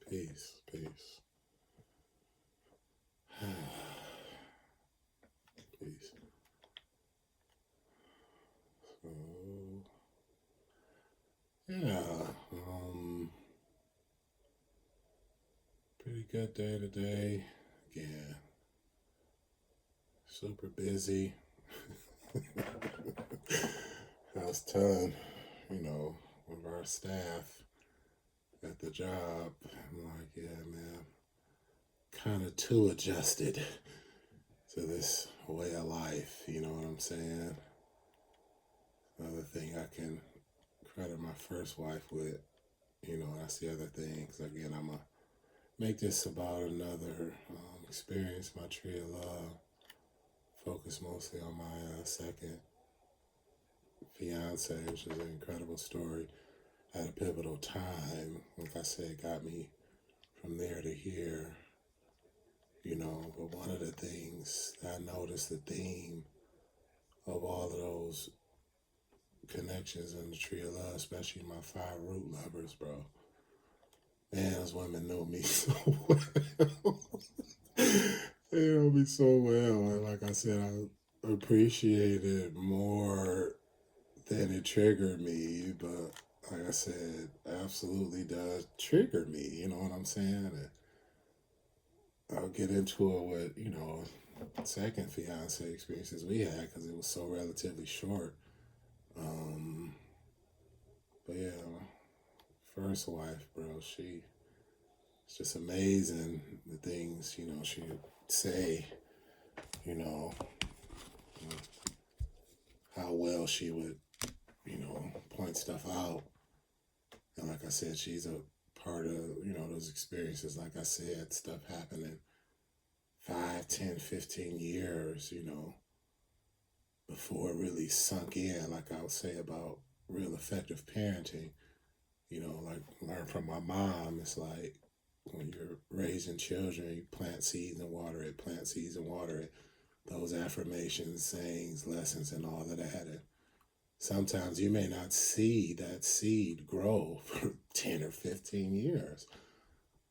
Peace, peace, peace. So, yeah, pretty good day today. Again, super busy. I was telling, one of our staff at the job, I'm like, yeah, man, kind of too adjusted to this way of life. You know what I'm saying? Another thing I can credit my first wife with, that's the other thing. Because again, I'm going to make this about another experience, my tree of love. Focus mostly on my second fiance, which is an incredible story. At a pivotal time, like I said, got me from there to here. But one of the things I noticed, the theme of all of those connections in the tree of love, especially my five root lovers, bro. Man, those women know me so well. They know me so well. And like I said, I appreciate it more than it triggered me. But like I said, absolutely does trigger me. You know what I'm saying? And I'll get into it with, second fiance experiences we had because it was so relatively short. Um, but yeah, first wife, bro, it's just amazing the things, she would say, you know, how well she would, point stuff out. And like I said, she's a part of, those experiences. Like I said, stuff happening 5, 10, 15 years, before it really sunk in, like I would say about real effective parenting. Like learn from my mom. It's like when you're raising children, you plant seeds and water it, plant seeds and water it. Those affirmations, sayings, lessons, and all of that. And sometimes you may not see that seed grow for 10 or 15 years.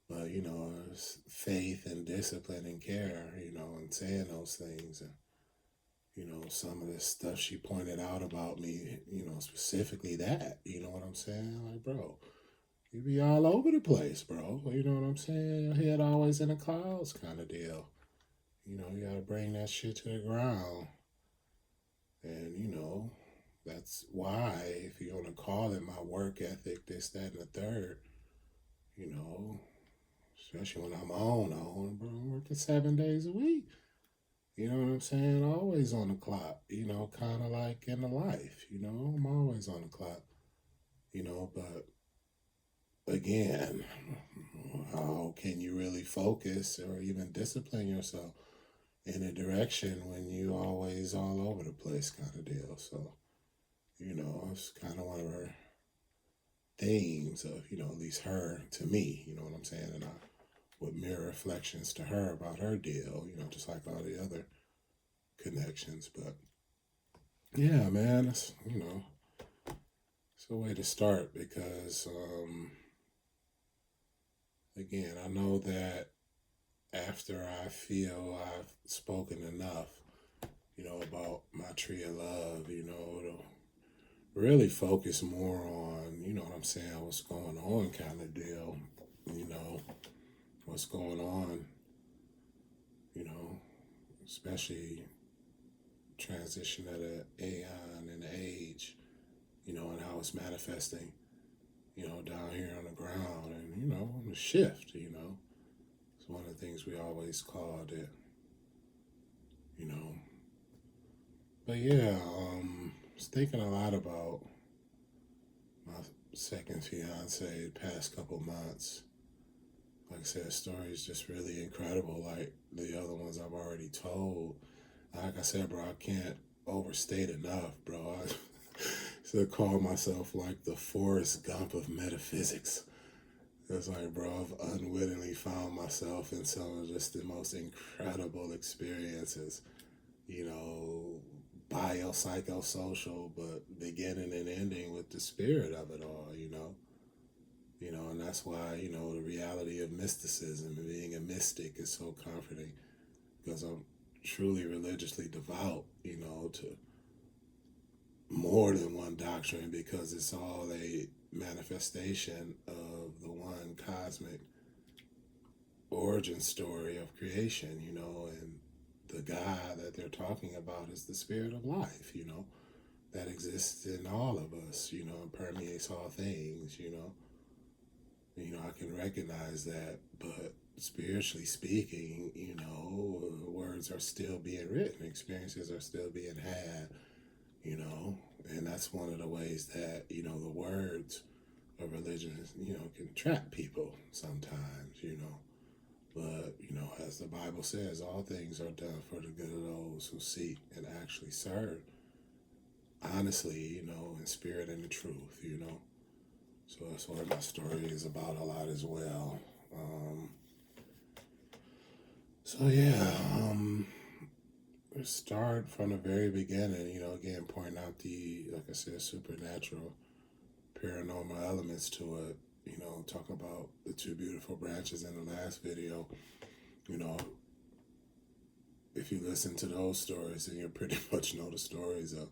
But, it's faith and discipline and care, and saying those things. And, some of the stuff she pointed out about me, specifically that, you know what I'm saying? Like, bro, you be all over the place, bro. You know what I'm saying? Your head always in the clouds kind of deal. You got to bring that shit to the ground. And, that's why, if you want to call it my work ethic, this, that, and the third, you know, especially when I'm on, bro, I'm working 7 days a week. You know what I'm saying? Always on the clock, kind of like in the life, I'm always on the clock, but again, how can you really focus or even discipline yourself in a direction when you always all over the place kind of deal? So, it's kind of one of her themes of, at least her to me, you know what I'm saying? And I would mirror reflections to her about her deal, just like all the other connections. But yeah, man, it's a way to start because, again, I know that after I feel I've spoken enough, about my tree of love, to really focus more on, what I'm saying, what's going on kind of deal, you know, what's going on, you know, especially transition at an aeon and age, and how it's manifesting, down here on the ground and, the shift, It's one of the things we always called it, you know. But yeah, I was thinking a lot about my second fiance the past couple months. Like I said, the story is just really incredible. Like the other ones I've already told. Like I said, bro, I can't overstate enough, bro. I still call myself like the Forrest Gump of metaphysics. It's like, bro, I've unwittingly found myself in some of just the most incredible experiences, biopsychosocial, but beginning and ending with the spirit of it all, And that's why, the reality of mysticism and being a mystic is so comforting because I'm truly religiously devout, to more than one doctrine because it's all a manifestation of the one cosmic origin story of creation, and the God that they're talking about is the spirit of life, that exists in all of us, and permeates all things, I can recognize that, but spiritually speaking, words are still being written, experiences are still being had, you know, and that's one of the ways that, the words of religion, can trap people sometimes, But, as the Bible says, all things are done for the good of those who seek and actually serve honestly, in spirit and in truth, So that's what my story is about a lot as well. Um, so yeah, let's start from the very beginning, again, pointing out like I said, supernatural, paranormal elements to it, talk about the two beautiful branches in the last video, you know, if you listen to those stories, then you pretty much know the stories of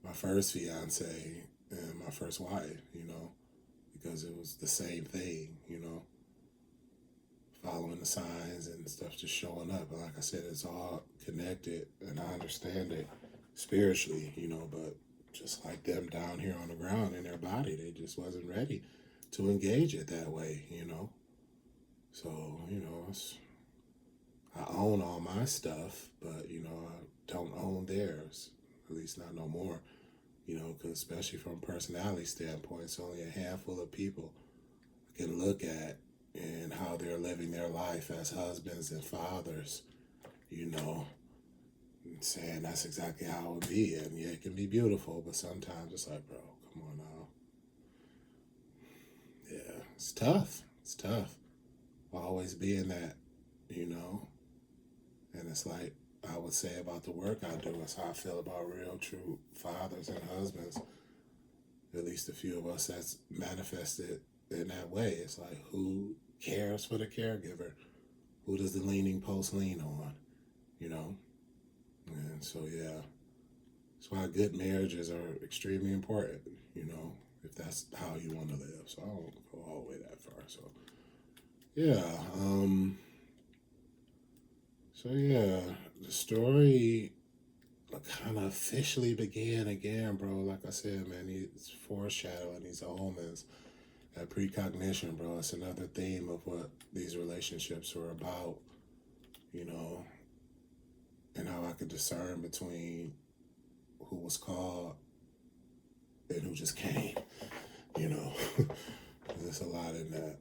my first fiance and my first wife, because it was the same thing, following the signs and stuff just showing up. And like I said, it's all connected and I understand it spiritually, but just like them down here on the ground in their body, they just wasn't ready to engage it that way, So, I own all my stuff, but, I don't own theirs, at least not no more, because especially from a personality standpoint, it's only a handful of people I can look at and how they're living their life as husbands and fathers, and saying that's exactly how it would be. And yeah, it can be beautiful, but sometimes it's like, bro, come on now. Yeah, it's tough. It's tough. Always being that, you know, and it's like I would say about the work I do, it's how I feel about real, true fathers and husbands. At least a few of us that's manifested in that way. It's like, who cares for the caregiver? Who does the leaning post lean on? You know? And so, yeah, that's why good marriages are extremely important, if that's how you want to live. So I don't go all the way that far. Yeah, um, yeah, the story kind of officially began again, bro. Like I said, man, he's foreshadowing these omens, that precognition, bro. It's another theme of what these relationships are about, you know, and how I could discern between who was called and who just came, you know. There's a lot in that.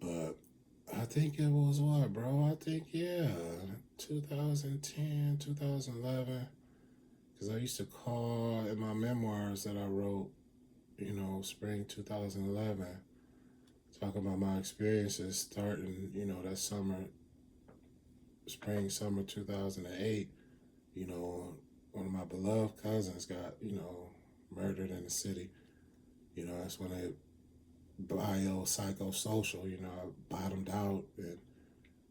But I think it was what, bro? I think, yeah, 2010, 2011. Because I used to call in my memoirs that I wrote, spring 2011, talk about my experiences starting, that summer, summer 2008. One of my beloved cousins got, murdered in the city. That's when they biopsychosocial, I bottomed out and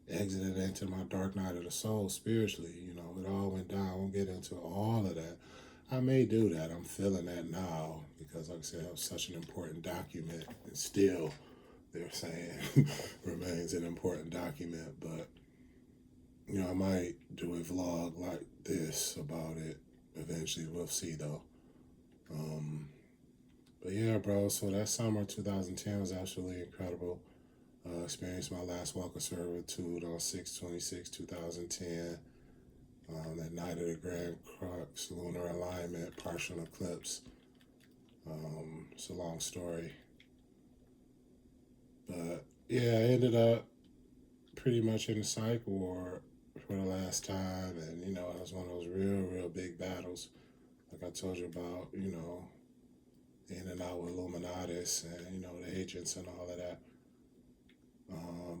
exited into my dark night of the soul spiritually. It all went down. I won't get into all of that. I may do that. I'm feeling that now because, like I said, it was such an important document, and still, they're saying, remains an important document. But, I might do a vlog like this about it eventually. We'll see, though. But yeah, bro, so that summer 2010 was absolutely incredible. Experienced my last walk of servitude on 6/26/2010. That night of the Grand Crux lunar alignment, partial eclipse. It's a long story. But yeah, I ended up pretty much in the psych ward for the last time. And, it was one of those real, real big battles, like I told you about, in and out with Illuminatis and, the agents and all of that.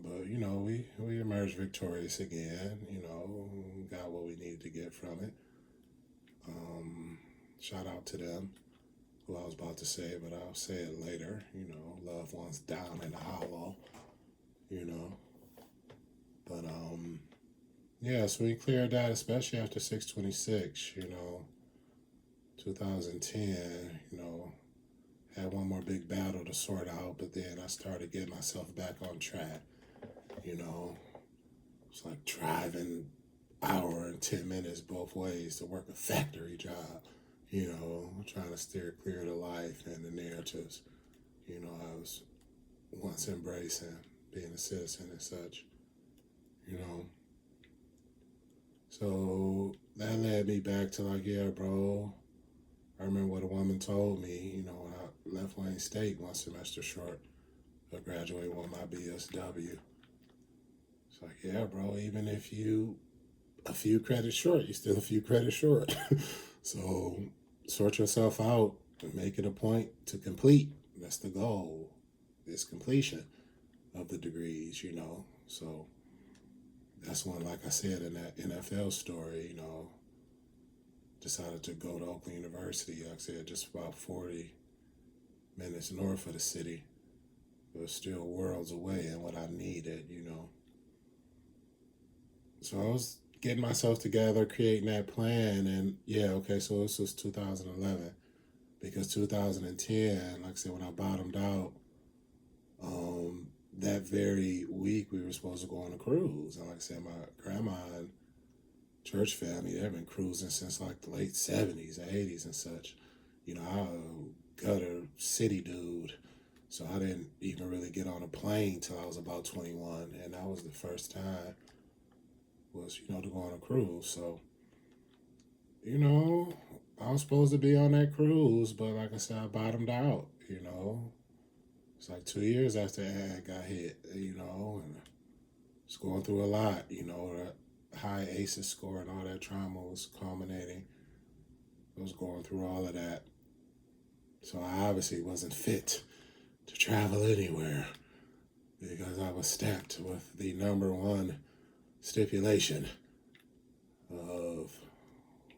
But we emerged victorious again. Got what we needed to get from it. Shout out to them, who I was about to say, but I'll say it later. Loved ones down in the hollow. You know, but yeah. So we cleared that, especially after 626. 2010. Had one more big battle to sort out, but then I started getting myself back on track. You know, it's like driving hour and 10 minutes both ways to work a factory job. Trying to steer clear to life and the narratives. I was once embracing being a citizen and such. You know, so that led me back to like, yeah, bro. I remember what a woman told me. When I left Wayne State one semester short, I graduated with my BSW. It's like, yeah, bro, even if you a few credits short, you still a few credits short. So sort yourself out and make it a point to complete. That's the goal, is completion of the degrees. So that's when, like I said in that NFL story, decided to go to Oakland University. Like I said, just about 40 minutes north of the city. It was still worlds away and what I needed. So I was getting myself together, creating that plan, and yeah, okay, so this was 2011. Because 2010, like I said, when I bottomed out, that very week we were supposed to go on a cruise. And like I said, my grandma and church family, they've been cruising since like the late 70s, 80s and such. I'm a gutter city dude. So I didn't even really get on a plane till I was about 21. And that was the first time was, to go on a cruise. So, I was supposed to be on that cruise, but like I said, I bottomed out. It's like 2 years after Ad got hit, and it's going through a lot, the high ACEs score and all that trauma was culminating. I was going through all of that. So I obviously wasn't fit to travel anywhere because I was stamped with the number one stipulation of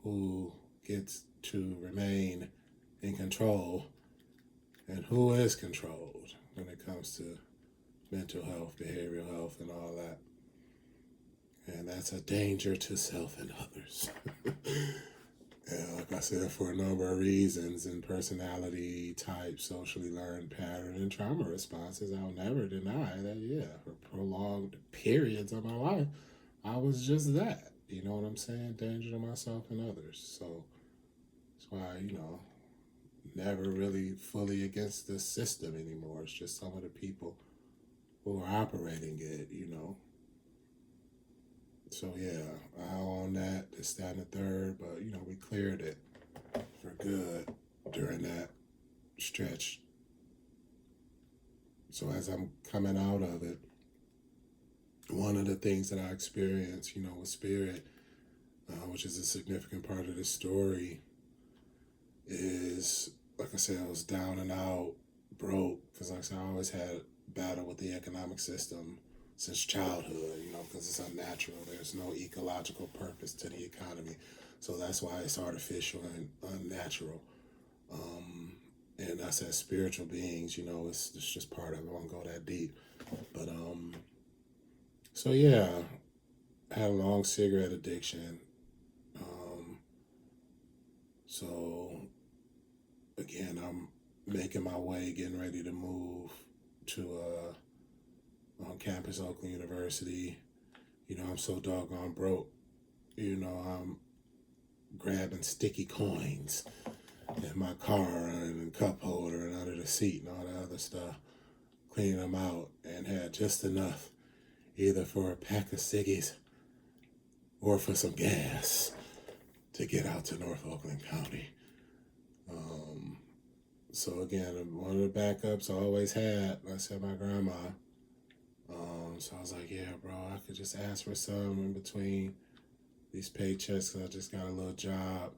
who gets to remain in control and who is controlled when it comes to mental health, behavioral health, and all that. And that's a danger to self and others. And like I said, for a number of reasons and personality type, socially learned pattern, and trauma responses, I'll never deny that, yeah, for prolonged periods of my life, I was just that. You know what I'm saying? Danger to myself and others. So that's why, never really fully against the system anymore. It's just some of the people who are operating it. So yeah, I own that, this, that, and the third, but we cleared it for good during that stretch. So as I'm coming out of it, one of the things that I experienced, with spirit, which is a significant part of this story, is, like I said, I was down and out, broke, because like I said, I always had battle with the economic system since childhood, because it's unnatural. There's no ecological purpose to the economy. So that's why it's artificial and unnatural. And us as spiritual beings, it's just part of it. I won't go that deep. But so yeah, I had a long cigarette addiction. So again, I'm making my way, getting ready to move to on campus, Oakland University. I'm so doggone broke. I'm grabbing sticky coins in my car and cup holder and under the seat and all that other stuff, cleaning them out, and had just enough either for a pack of ciggies or for some gas to get out to North Oakland County. So again, one of the backups I always had, like I said, my grandma. So I was like, yeah, bro, I could just ask for some in between these paychecks because I just got a little job.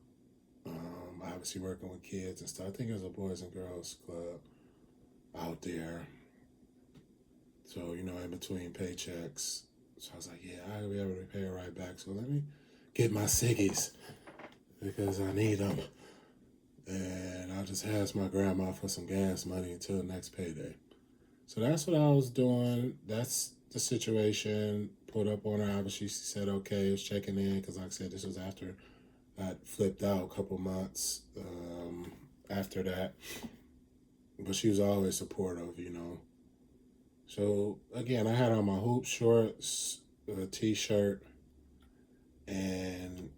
Obviously working with kids and stuff. I think it was a Boys and Girls Club out there. So, in between paychecks. So I was like, yeah, I'll be able to pay it right back. So let me get my ciggies because I need them. And I just asked my grandma for some gas money until next payday. So that's what I was doing. That's the situation. Put up on her. Obviously, she said okay. Was checking in because, like I said, this was after I flipped out a couple months after that. But she was always supportive. So again, I had on my hoop shorts, a t-shirt, and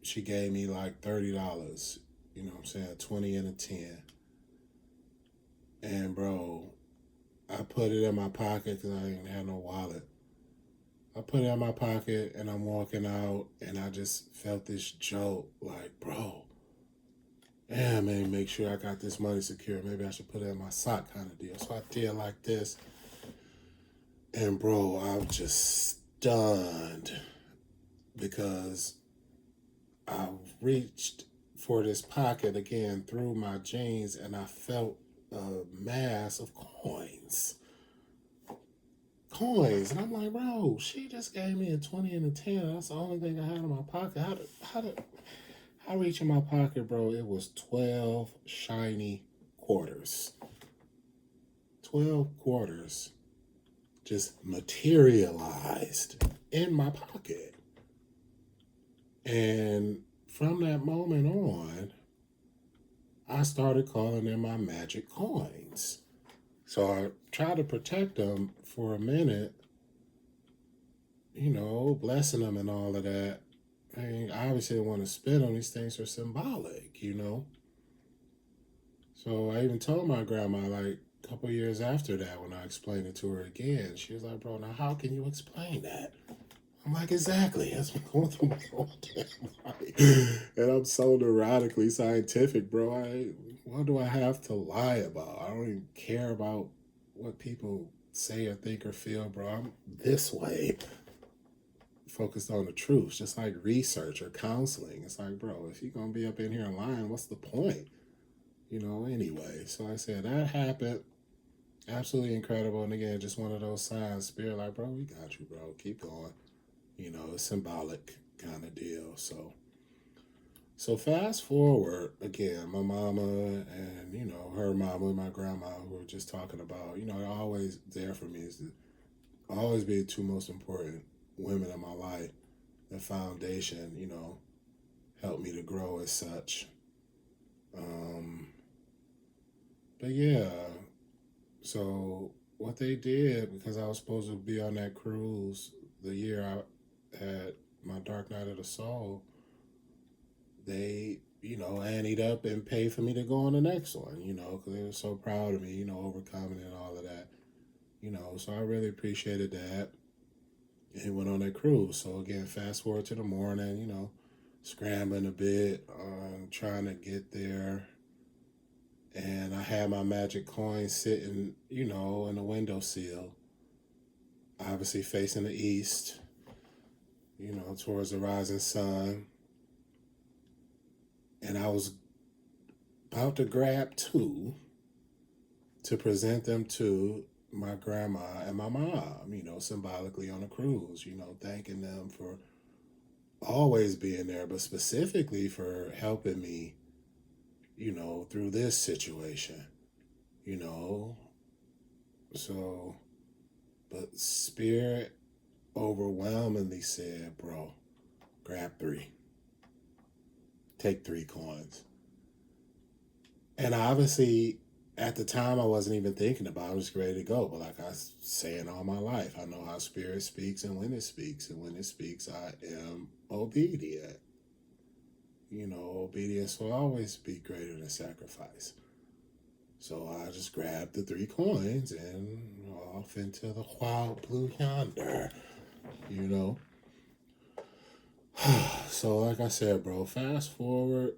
she gave me like $30. You know what I'm saying? 20 and a 10. And bro, I put it in my pocket because I didn't have no wallet. I put it in my pocket and I'm walking out and I just felt this jolt like, bro, yeah, man, make sure I got this money secure. Maybe I should put it in my sock kind of deal. So I did like this. And bro, I was just stunned because I reached for this pocket again through my jeans and I felt a mass of coins. Coins. And I'm like, bro, she just gave me a 20 and a 10. That's the only thing I had in my pocket. How did I reach in my pocket, bro? It was 12 shiny quarters. 12 quarters just materialized in my pocket. And from that moment on, I started calling them my magic coins. So I tried to protect them for a minute, blessing them and all of that. I mean, I obviously didn't want to spend them. These things are symbolic. So I even told my grandma, like, a couple years after that, when I explained it to her again, she was like, bro, now how can you explain that? I'm like, exactly. That's what I'm going through my whole damn life. And I'm so neurotically scientific, bro. What do I have to lie about? I don't even care about what people say or think or feel, bro. I'm this way, focused on the truth, just like research or counseling. It's like, bro, if you're going to be up in here lying, what's the point? Anyway. So I said that happened. Absolutely incredible. And again, just one of those signs, spirit, like, bro, we got you, bro. Keep going. It's symbolic kind of deal. So fast forward again, my mama and her mama and my grandma who were just talking about, always there for me is to always be the two most important women in my life. The foundation, helped me to grow as such. Um, but yeah, so what they did, because I was supposed to be on that cruise the year I had my Dark Night of the Soul, they, anteed up and paid for me to go on the next one, because they were so proud of me, overcoming and all of that, so I really appreciated that and went on that cruise. So again, fast forward to the morning, scrambling a bit, trying to get there. And I had my magic coin sitting, in the windowsill, obviously facing the east, towards the rising sun. And I was about to grab two to present them to my grandma and my mom, symbolically on a cruise, thanking them for always being there, but specifically for helping me, through this situation, you know. So, but Spirit overwhelmingly said, bro, grab three, take 3 coins. And obviously, at the time, I wasn't even thinking about it. I was ready to go. But like I was saying all my life, I know how Spirit speaks and when it speaks. And when it speaks, I am obedient. Obedience will always be greater than sacrifice. So I just grabbed the 3 coins and off into the wild blue yonder, you know. So like I said, bro, fast forward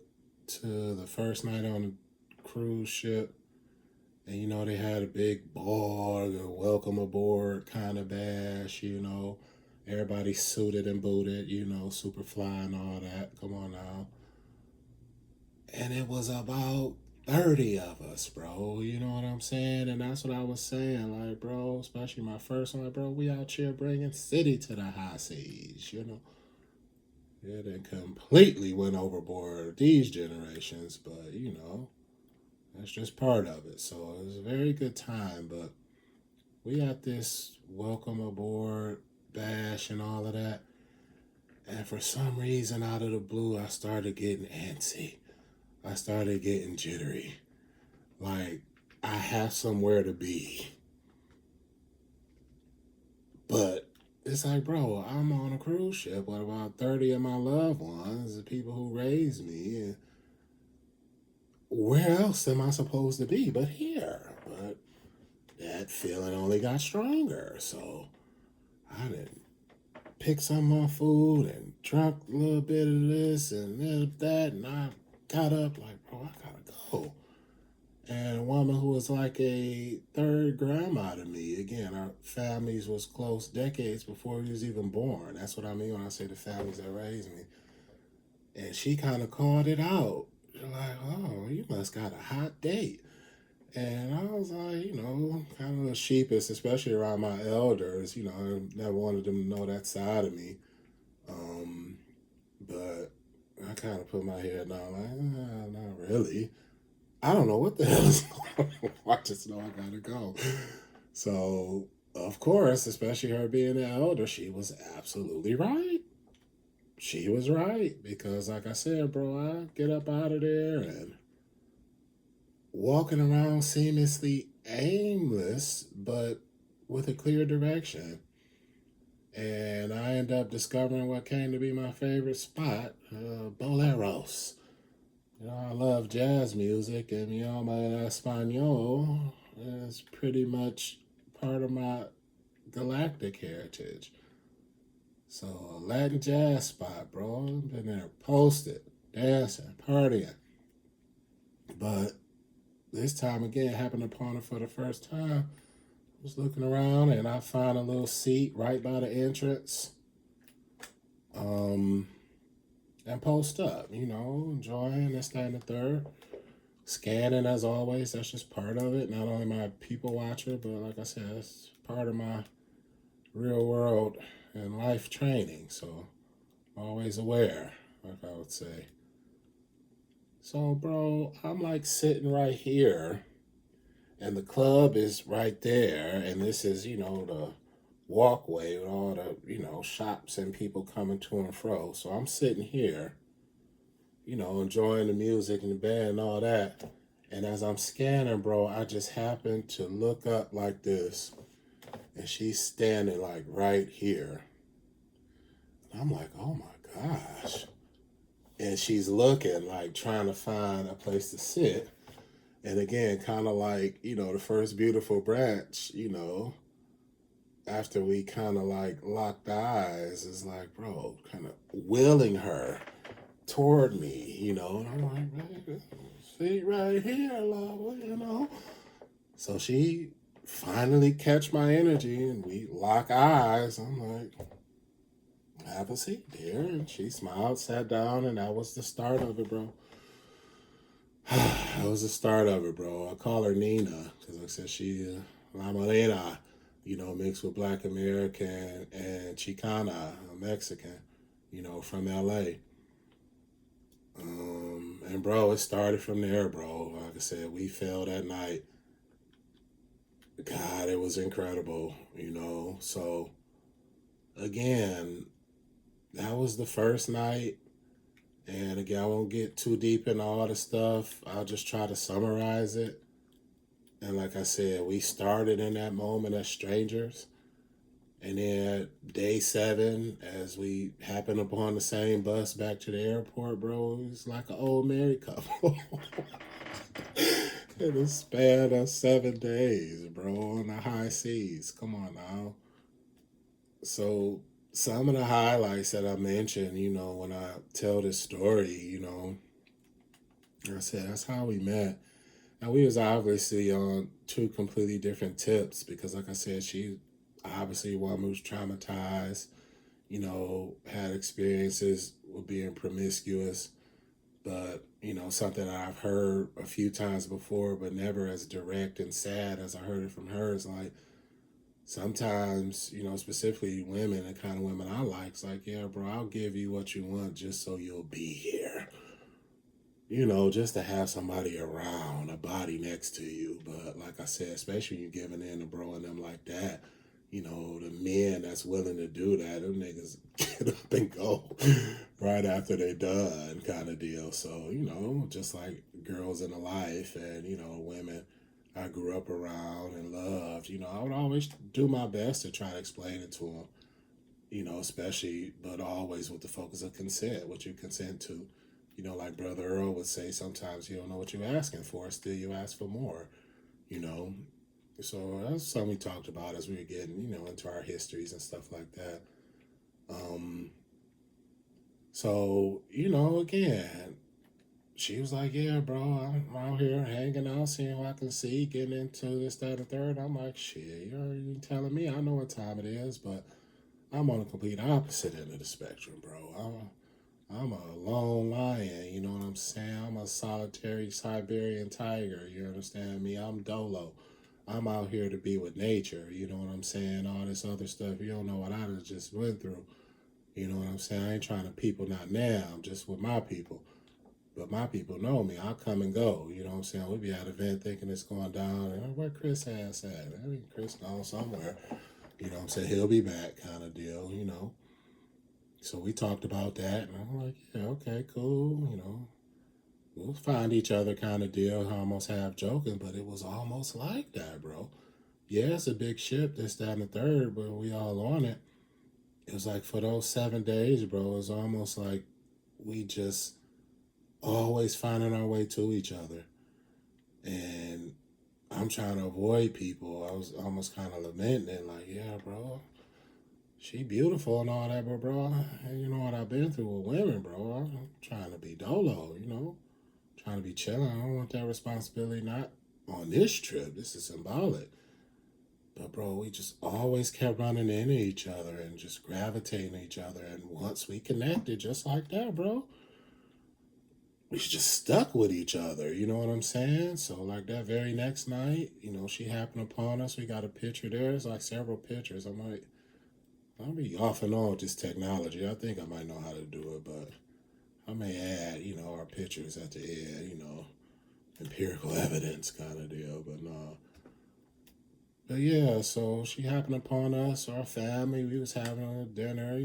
to the first night on the cruise ship. And they had a big ball, a welcome aboard kind of bash, Everybody suited and booted, super fly and all that. Come on now. And it was about 30 of us, bro. You know what I'm saying? And that's what I was saying. Like, bro, especially my first one, like, bro, we out here bringing city to the high seas, It had completely went overboard these generations, but that's just part of it. So it was a very good time, but we had this welcome aboard bash and all of that. And for some reason, out of the blue, I started getting antsy. I started getting jittery. Like, I have somewhere to be. But it's like, bro, I'm on a cruise ship with about 30 of my loved ones, the people who raised me. And where else am I supposed to be but here? But that feeling only got stronger. So I didn't pick some more food and drunk a little bit of this and that. And I got up like, bro, I gotta go. And a woman who was like a third grandma to me. Again, our families was close decades before he was even born. That's what I mean when I say the families that raised me. And she kind of called it out. Like, oh, you must got a hot date. And I was like, kind of sheepish, especially around my elders. I never wanted them to know that side of me. Um, but I kind of put my head down, like, not really. I don't know what the hell is going on. I just know I gotta go. So, of course, especially her being the elder, she was absolutely right. She was right because, like I said, bro, I get up out of there and walking around seamlessly aimless, but with a clear direction. And I end up discovering what came to be my favorite spot, Boleros. I love jazz music, and my Espanol is pretty much part of my galactic heritage. So, a Latin jazz spot, bro. I've been there posted, dancing, partying. But this time again, happened upon it for the first time. I was looking around and I found a little seat right by the entrance. Um, and post up, enjoying this, that, and the third. Scanning as always, that's just part of it. Not only my people watcher, but like I said, it's part of my real world and life training. So always aware, like I would say. So, bro, I'm like sitting right here, and the club is right there, and this is, the walkway with all the, shops and people coming to and fro. So I'm sitting here, enjoying the music and the band and all that. And as I'm scanning, bro, I just happen to look up like this, and she's standing like right here. And I'm like, oh my gosh. And she's looking like trying to find a place to sit. And again, kind of like, the first beautiful branch, after we kind of like locked eyes, is like, bro, kind of willing her toward me, and I'm like, "Baby, see right here, love, So she finally catch my energy and we lock eyes. I'm like, have a seat, dear. And she smiled, sat down, and that was the start of it, bro. That was the start of it, bro. I call her Nina because like I said she La Morena, mixed with Black American and Chicana, Mexican, from LA. And bro, it started from there, bro. Like I said, we fell that night. God, it was incredible. So again, that was the first night. And again, I won't get too deep into all the stuff. I'll just try to summarize it. And like I said, we started in that moment as strangers. And then day 7, as we happened upon the same bus back to the airport, bro, it was like an old married couple. In a span of 7 days, bro, on the high seas. Come on now. So some of the highlights that I mentioned, when I tell this story, I said that's how we met. Now we was obviously on two completely different tips because, like I said, she obviously one who's traumatized, had experiences with being promiscuous, but something that I've heard a few times before, but never as direct and sad as I heard it from her is like sometimes, specifically women, the kind of women I like, it's like, yeah, bro, I'll give you what you want just so you'll be here. Just to have somebody around, a body next to you. But like I said, especially when you're giving in to bro and them like that, the men that's willing to do that, them niggas get up and go right after they done kind of deal. So, just like girls in the life and, women I grew up around and loved, I would always do my best to try to explain it to them, especially, but always with the focus of consent, what you consent to. Like Brother Earl would say, sometimes you don't know what you're asking for, still you ask for more, you know. So that's something we talked about as we were getting, into our histories and stuff like that. Um, so, again, she was like, yeah, bro, I'm out here hanging out, seeing what I can see, getting into this, that, and the third. I'm like, shit, you're telling me I know what time it is, but I'm on the complete opposite end of the spectrum, bro. I'm a lone lion, you know what I'm saying? I'm a solitary Siberian tiger, you understand me? I'm Dolo. I'm out here to be with nature, you know what I'm saying? All this other stuff, you don't know what I just went through, you know what I'm saying? I ain't trying to people not now, I'm just with my people. But my people know me. I'll come and go. You know what I'm saying? We'll be at an event thinking it's going down. And where Chris ass at? I mean, Chris gone somewhere. You know what I'm saying? He'll be back kind of deal. So we talked about that, and I'm like, yeah, okay, cool. We'll find each other kind of deal, almost half joking, but it was almost like that, bro. Yeah, it's a big ship, this, that, and the third, but we all on it. It was like for those 7 days, bro, it was almost like we just always finding our way to each other. And I'm trying to avoid people. I was almost kind of lamenting, like, yeah, bro, she beautiful and all that, but bro, you know what I've been through with women, bro. I'm trying to be dolo, trying to be chilling. I don't want that responsibility. Not on this trip. This is symbolic. But bro, we just always kept running into each other and just gravitating to each other. And once we connected, just like that, bro, we just stuck with each other. You know what I'm saying? So like that very next night, she happened upon us. We got a picture there. It's like several pictures. I'll be off and on with this technology. I think I might know how to do it, but I may add, our pictures at the end, empirical evidence kind of deal. But no. But yeah, so she happened upon us, our family. We was having a dinner.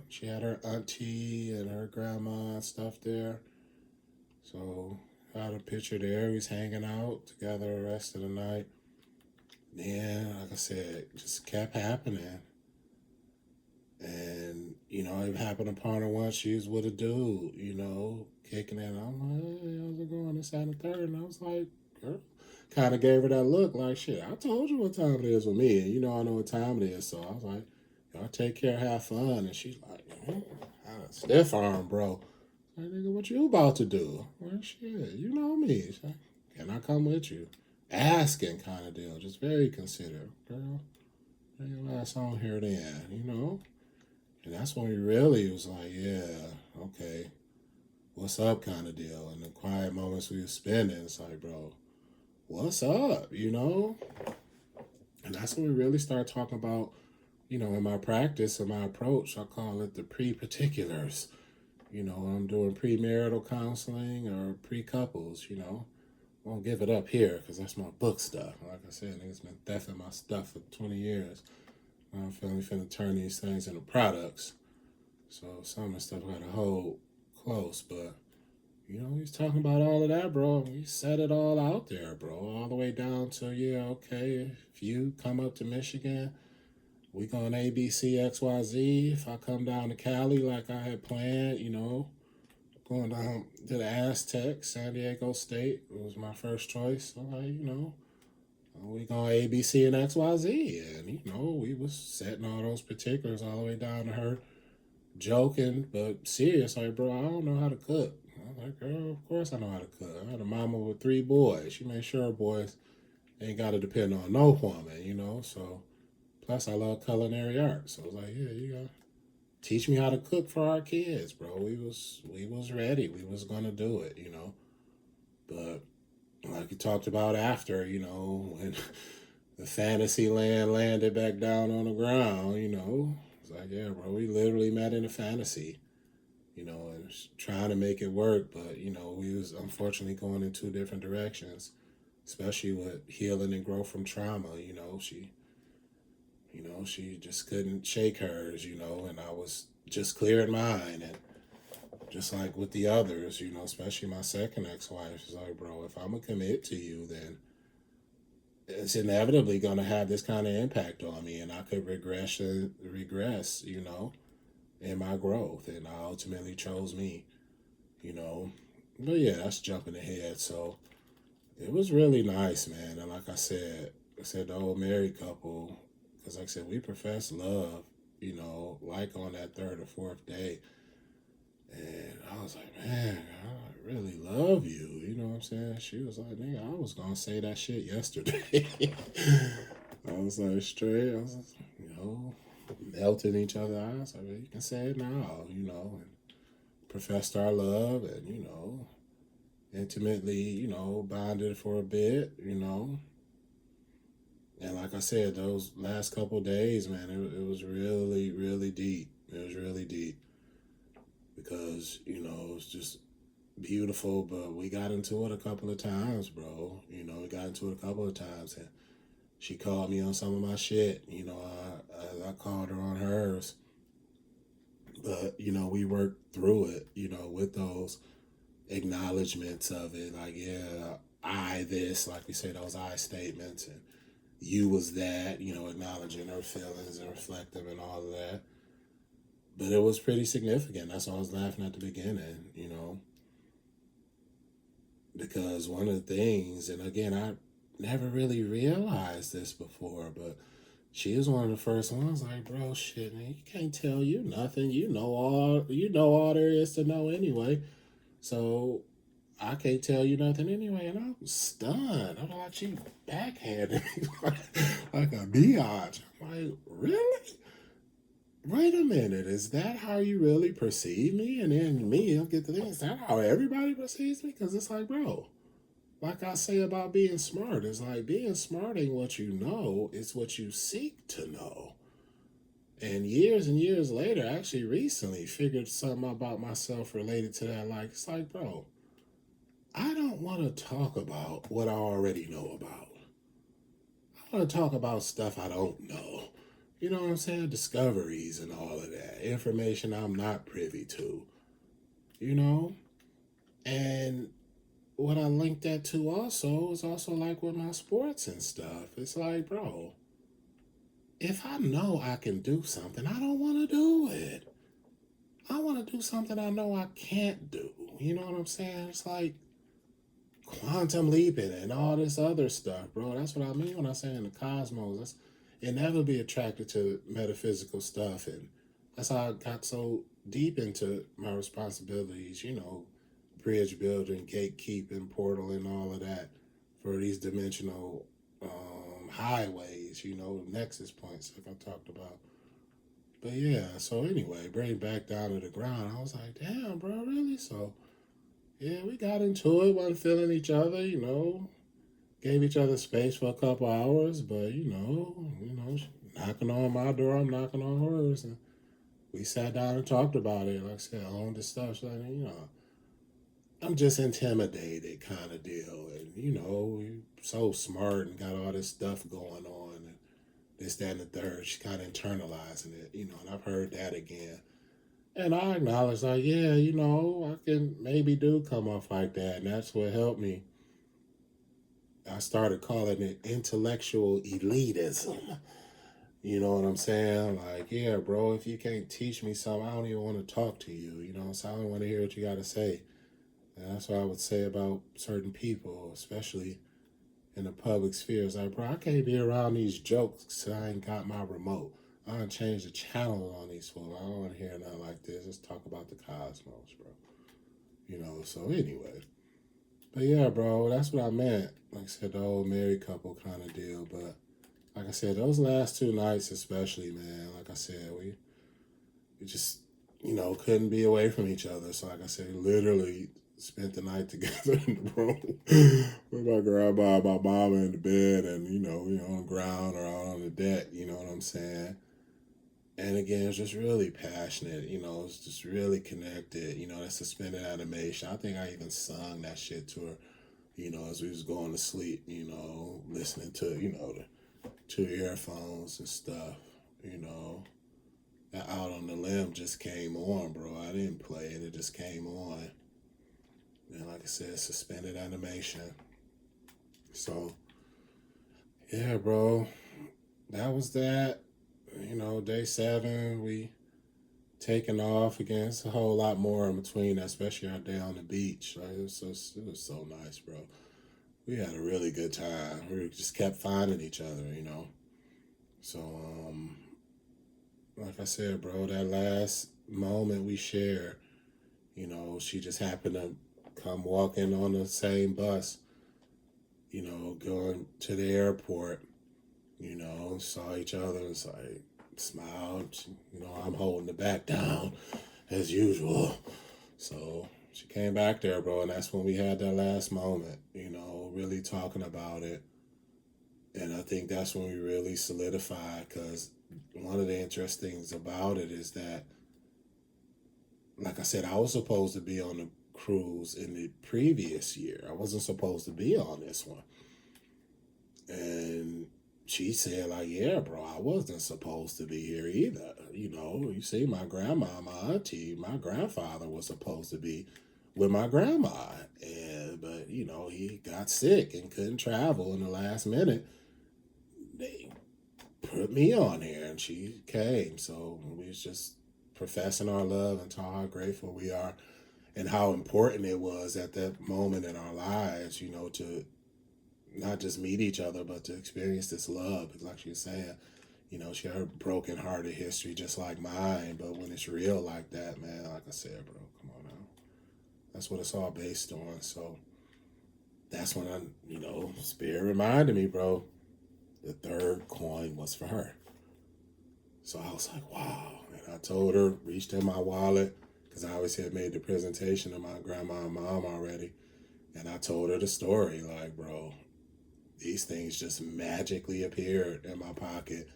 She had her auntie and her grandma and stuff there. So had a picture there. We was hanging out together the rest of the night. Then, like I said, it just kept happening. And, it happened upon her once she was with a dude, kicking in. I'm like, hey, how's it going? This, that, and the third. And I was like, girl, kind of gave her that look like, shit, I told you what time it is with me. And, I know what time it is. So I was like, y'all take care, have fun. And she's like, stiff arm, bro. Like, nigga, what you about to do? Well, shit, you know me. She's like, can I come with you? Asking kind of deal. Just very considerate. Girl, bring your ass on here then. And that's when we really was like, yeah, okay, what's up kind of deal. And the quiet moments we were spending, it's like, bro, what's up? And that's when we really start talking about, in my practice and my approach, I call it the pre-particulars. I'm doing premarital counseling or pre-couples, I won't give it up here because that's my book stuff. Like I said, niggas been thefting my stuff for 20 years. I'm finna turn these things into products. So some of the stuff I gotta hold close, but he's talking about all of that, bro. We set it all out there, bro. All the way down to, yeah, okay, if you come up to Michigan, we going ABC XYZ. If I come down to Cali like I had planned, going down to the Aztecs, San Diego State was my first choice. So like, we going ABC and XYZ. And, we was setting all those particulars all the way down to her joking, but serious. Like, bro, I don't know how to cook. I was like, girl, of course I know how to cook. I had a mama with 3 boys. She made sure her boys ain't got to depend on no woman. So, plus I love culinary arts. So I was like, yeah, you got to teach me how to cook for our kids, bro. We was ready. We was gonna do it. But like you talked about after, when the fantasy land landed back down on the ground, It's like, yeah, bro, we literally met in a fantasy, and trying to make it work, but we was unfortunately going in two different directions, especially with healing and growth from trauma. She just couldn't shake hers, and I was just clearing mine, and just like with the others, especially my second ex-wife, is like, bro, if I'm gonna commit to you, then it's inevitably gonna have this kind of impact on me, and I could regress, in my growth, and I ultimately chose me, you know. But yeah, that's jumping ahead. So it was really nice, man. And like I said the old married couple, because like I said, we professed love, like on that third or fourth day. And I was like, man, I really love you. You know what I'm saying? She was like, nigga, I was gonna say that shit yesterday. I was like, straight. I was, melting each other's eyes. I mean, you can say it now, and professed our love and, intimately, bonded for a bit, And like I said, those last couple days, man, it was really, really deep. It was really deep because, it was just beautiful, but we got into it a couple of times, bro. We got into it a couple of times, and she called me on some of my shit. I called her on hers, but we worked through it. With those acknowledgments of it, like, yeah, I this, like we say, those I statements, and you was that. Acknowledging her feelings and reflective and all of that. But it was pretty significant. That's why I was laughing at the beginning. Because one of the things, and again, I never really realized this before, but she was one of the first ones like, bro, shit, man, you can't tell you nothing. You know all there is to know anyway. So I can't tell you nothing anyway. And I was stunned. I'm like, she backhanded me like a biatch. I'm like, really? Wait a minute, is that how you really perceive me? And then me, I'll get the thing, is that how everybody perceives me? Because it's like, bro, like I say about being smart, it's like being smart ain't what you know, it's what you seek to know. And years later, actually recently, figured something about myself related to that. Like, it's like, bro, I don't want to talk about what I already know about. I want to talk about stuff I don't know. You know what I'm saying? Discoveries and all of that. Information I'm not privy to. You know? And what I linked that to also is also like with my sports and stuff. It's like, bro, if I know I can do something, I don't want to do it. I want to do something I know I can't do. You know what I'm saying? It's like quantum leaping and all this other stuff, bro. That's what I mean when I say in the cosmos. That's inevitably attracted to metaphysical stuff, and that's how I got so deep into my responsibilities. Bridge building, gatekeeping, portal, and all of that for these dimensional highways. Nexus points like I talked about. But yeah, so anyway, bring back down to the ground. I was like, damn, bro, really? So yeah, we got into it, wasn't feeling each other, gave each other space for a couple hours, but knocking on my door, I'm knocking on hers, and we sat down and talked about it. Like I said, all this stuff. So, I'm just intimidated, kind of deal, and you're so smart and got all this stuff going on, and this, that, and the third. She's kind of internalizing it, and I've heard that again. And I acknowledge, like, yeah, I can maybe do come off like that. And that's what helped me. I started calling it intellectual elitism. You know what I'm saying? Like, yeah, bro, if you can't teach me something, I don't even want to talk to you. So I don't want to hear what you got to say. And that's what I would say about certain people, especially in the public sphere. It's like, bro, I can't be around these jokes because I ain't got my remote. I done changed the channel on these folks. I don't want to hear nothing like this. Let's talk about the cosmos, bro. So anyway. But yeah, bro, that's what I meant. Like I said, the old married couple kind of deal. But like I said, those last two nights especially, man, like I said, we just, couldn't be away from each other. So like I said, literally spent the night together in the room with my grandma and my mama in the bed, and we on the ground or out on the deck. You know what I'm saying? And again, it's just really passionate. It's just really connected. That suspended animation. I think I even sung that shit to her. As we was going to sleep. Listening to the two earphones and stuff. You know, that Out on the Limb just came on, bro. I didn't play it; it just came on. And like I said, suspended animation. So yeah, bro, that was that. Day 7, we taking off against a whole lot more in between, especially our day on the beach. Like, it was so nice, bro. We had a really good time. We just kept finding each other. So like I said, bro, that last moment we shared, she just happened to come walking on the same bus, going to the airport, saw each other and it's like smiled. I'm holding the back down as usual. So she came back there, bro, and that's when we had that last moment, really talking about it. And I think that's when we really solidified, because one of the interesting things about it is that, like I said, I was supposed to be on the cruise in the previous year. I wasn't supposed to be on this one. And she said, like, yeah, bro, I wasn't supposed to be here either. You see, my grandma, my auntie, my grandfather was supposed to be with my grandma. But he got sick and couldn't travel in the last minute. They put me on here and she came. So we was just professing our love and talking how grateful we are and how important it was at that moment in our lives, to not just meet each other, but to experience this love. Because like she was saying, she had a broken hearted history just like mine. But when it's real like that, man, like I said, bro, come on now. That's what it's all based on. So that's when Spirit reminded me, bro, the third coin was for her. So I was like, wow. And I told her, reached in my wallet, because I obviously had made the presentation to my grandma and mom already. And I told her the story, like, bro, these things just magically appeared in my pocket.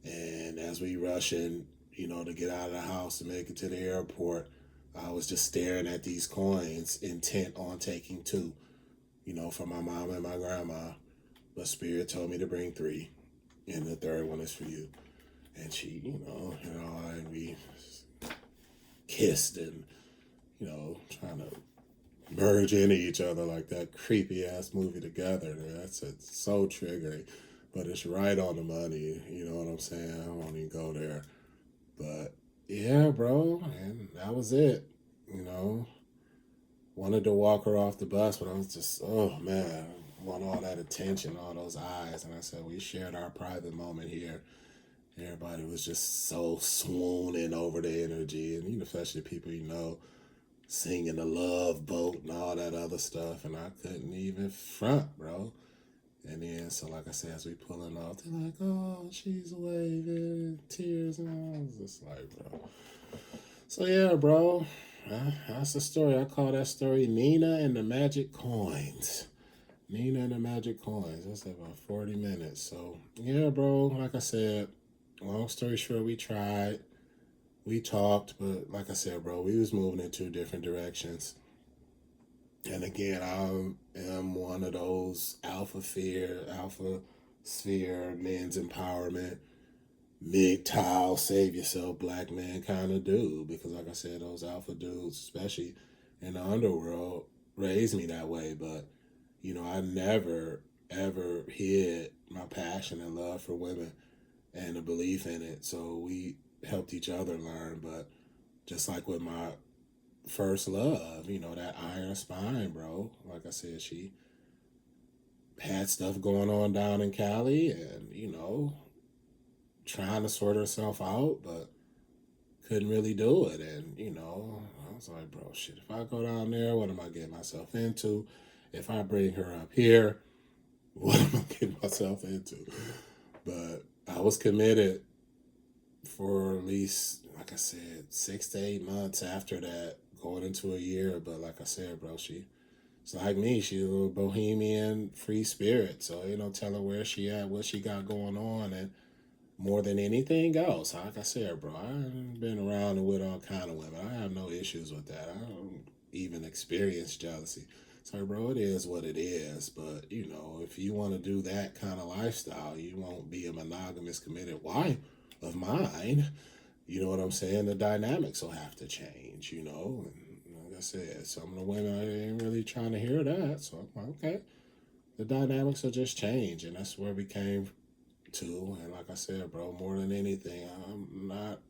And as we rushing, to get out of the house and make it to the airport, I was just staring at these coins, intent on taking 2, for my mom and my grandma. But Spirit told me to bring 3, and the third one is for you. And she, and we kissed and, trying to merge into each other like that creepy ass movie Together. That's so triggering, but it's right on the money. You know what I'm saying? I won't even go there. But yeah, bro, and that was it. Wanted to walk her off the bus, but I was just, oh man, I want all that attention, all those eyes. And I said, we shared our private moment here. Everybody was just so swooning over the energy, and especially people singing the Love Boat and all that other stuff, and I couldn't even front, bro. And then, so like I said, as we pulling off, they're like, oh, she's waving, tears, and I was just like, bro. So yeah, bro, that's the story. I call that story Nina and the Magic Coins. Nina and the Magic Coins. That's about 40 minutes. So yeah, bro, like I said, long story short, we tried. We talked, but like I said, bro, we was moving in 2 different directions. And again, I am one of those alpha sphere, men's empowerment, MGTOW, save yourself, black man kind of dude. Because like I said, those alpha dudes, especially in the underworld, raised me that way. But, I never, ever hid my passion and love for women and a belief in it. So we helped each other learn. But just like with my first love, that iron spine, bro. Like I said, she had stuff going on down in Cali and, trying to sort herself out, but couldn't really do it. And, I was like, bro, shit, if I go down there, what am I getting myself into? If I bring her up here, what am I getting myself into? But I was committed for at least, like I said, 6 to 8 months after that, going into a year. But like I said, bro, it's like me. She's a little bohemian, free spirit. So ain't no telling where she at, what she got going on, and more than anything else, like I said, bro, I've been around and with all kind of women. I have no issues with that. I don't even experience jealousy. So, bro, it is what it is. But if you want to do that kind of lifestyle, you won't be a monogamous, committed wife of mine. You know what I'm saying? The dynamics will have to change. And like I said, some of the women I ain't really trying to hear that. So I'm like, okay, the dynamics will just change, and that's where we came to. And like I said, bro, more than anything, I'm not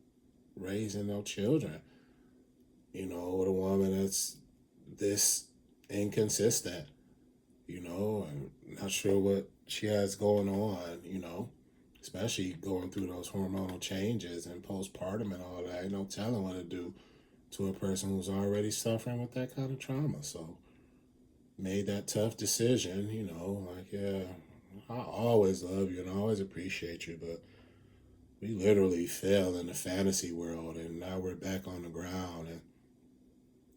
raising no children, with a woman that's this inconsistent, and not sure what she has going on, especially going through those hormonal changes and postpartum and all that. Ain't no telling what to do to a person who's already suffering with that kind of trauma. So made that tough decision, like, yeah, I always love you and I always appreciate you, but we literally fell in the fantasy world and now we're back on the ground, and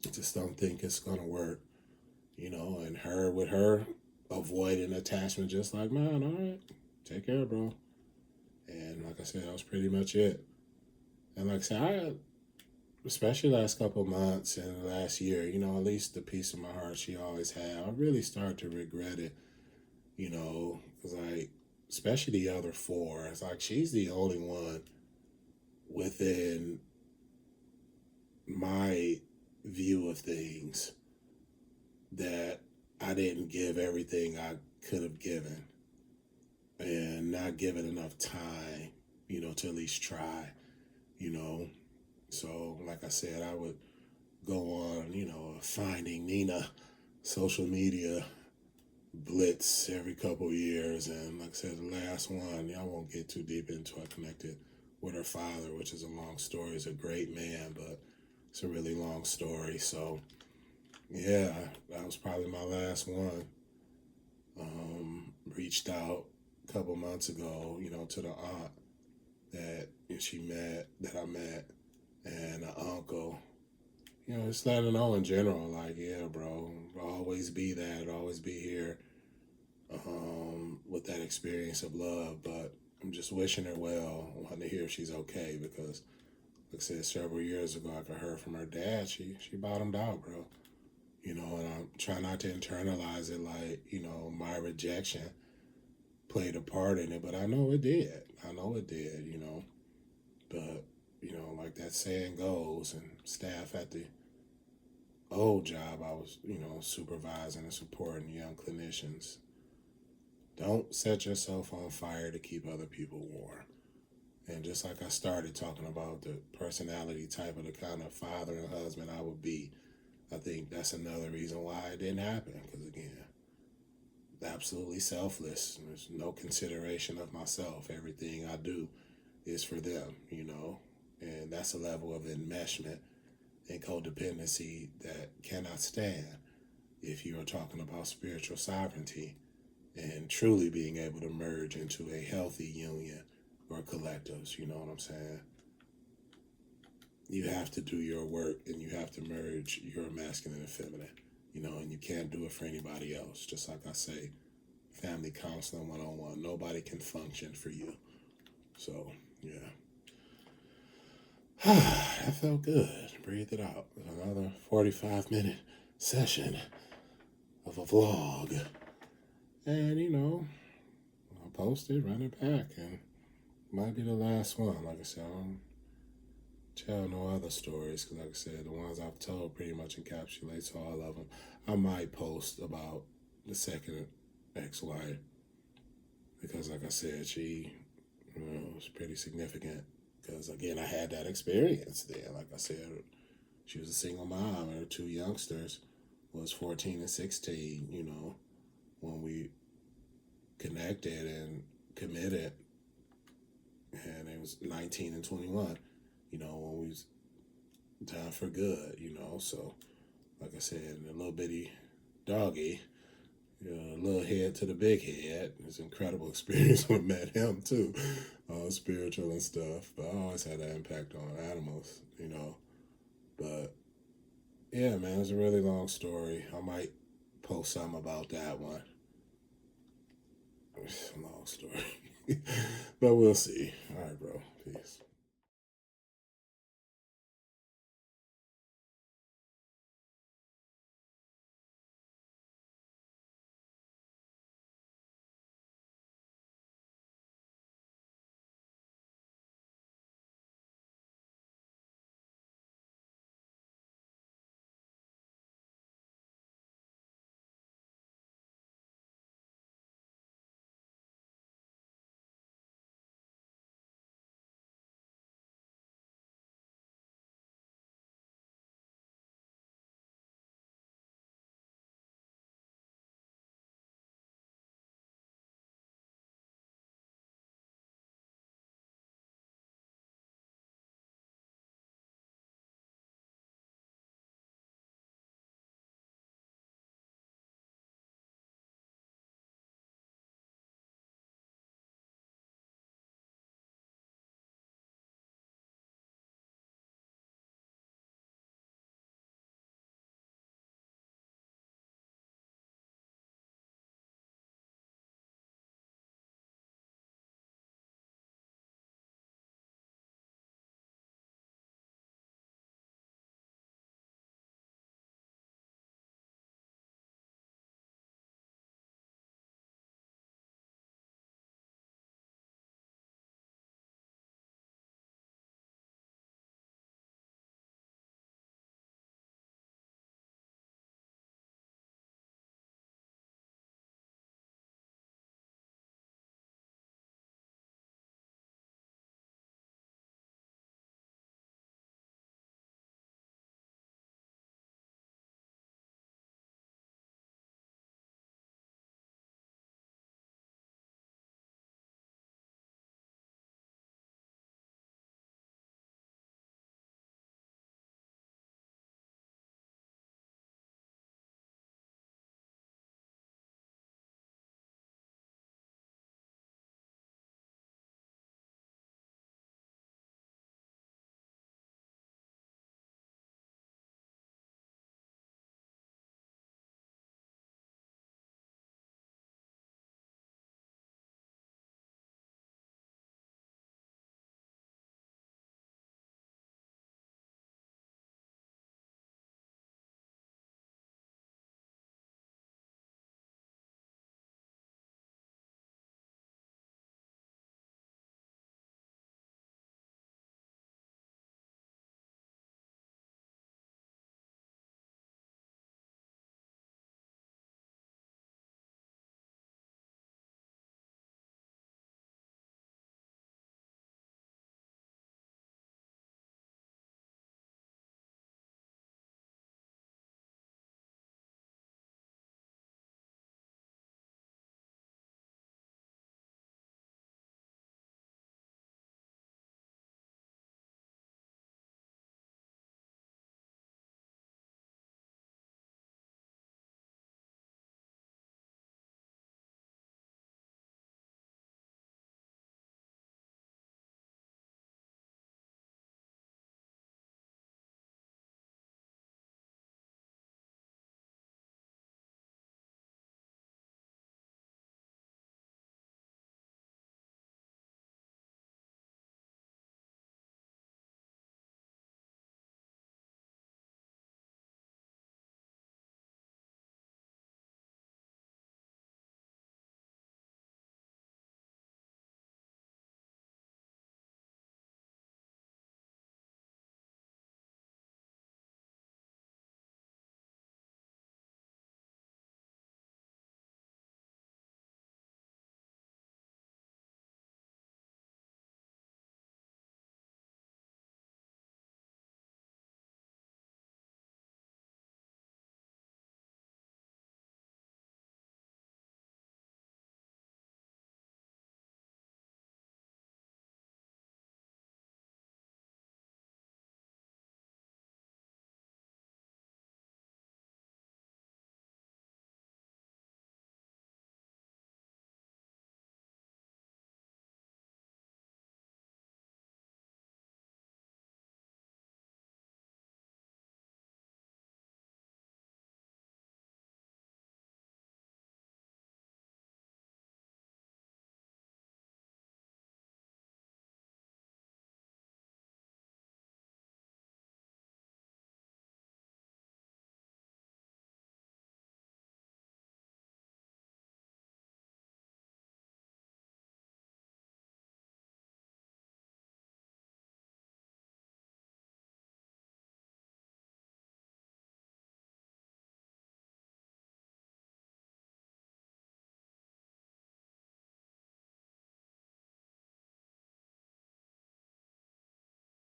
I just don't think it's gonna work, and her with her avoiding attachment just like mine. All right, take care, bro. And like I said, that was pretty much it. And like I said, especially last couple of months and last year, at least the peace of my heart she always had, I really started to regret it, because like, especially the other four, it's like she's the only one within my view of things that I didn't give everything I could have given, and not given enough time, to at least try, you know. So, like I said, I would go on, finding Nina social media blitz every couple years. And like I said, the last one, I won't get too deep into it, connected with her father, which is a long story. He's a great man, but it's a really long story. So, yeah, that was probably my last one. Reached out a couple months ago, to the aunt that I met, and the uncle. Just let her know in general, like, yeah, bro, I'll always be that, I'll always be here, with that experience of love. But I'm just wishing her well, wanting to hear if she's okay, because, like I said, several years ago, I heard from her dad, she bottomed out, bro. And I'm trying not to internalize it like, my rejection played a part in it, but I know it did. I know it did, But, like that saying goes, and staff at the old job I was, supervising and supporting young clinicians. Don't set yourself on fire to keep other people warm. And just like I started talking about the personality type of the kind of father and husband I would be, I think that's another reason why it didn't happen. Because again, absolutely selfless. There's no consideration of myself. Everything I do is for them, And that's a level of enmeshment and codependency that cannot stand if you are talking about spiritual sovereignty and truly being able to merge into a healthy union or collectives. You know what I'm saying? You have to do your work and you have to merge your masculine and feminine, and you can't do it for anybody else. Just like I say, family counseling 101, nobody can function for you. So, yeah. That felt good. Breathe it out. Another 45-minute session of a vlog. And, I'll post it, run it back, and might be the last one. Like I said, I don't tell no other stories, because like I said, the ones I've told pretty much encapsulates all of them. I might post about the second ex-wife, because like I said, she was pretty significant, because again, I had that experience there. Like I said, she was a single mom, and her two youngsters was 14 and 16, when we connected and committed, and it was 19 and 21, when we was done for good, So, like I said, the little bitty doggy, little head to the big head. It was an incredible experience when I met him too, all spiritual and stuff. But I always had that impact on animals, But Yeah, man, it's a really long story. I might post something about that one. It's a long story, but we'll see.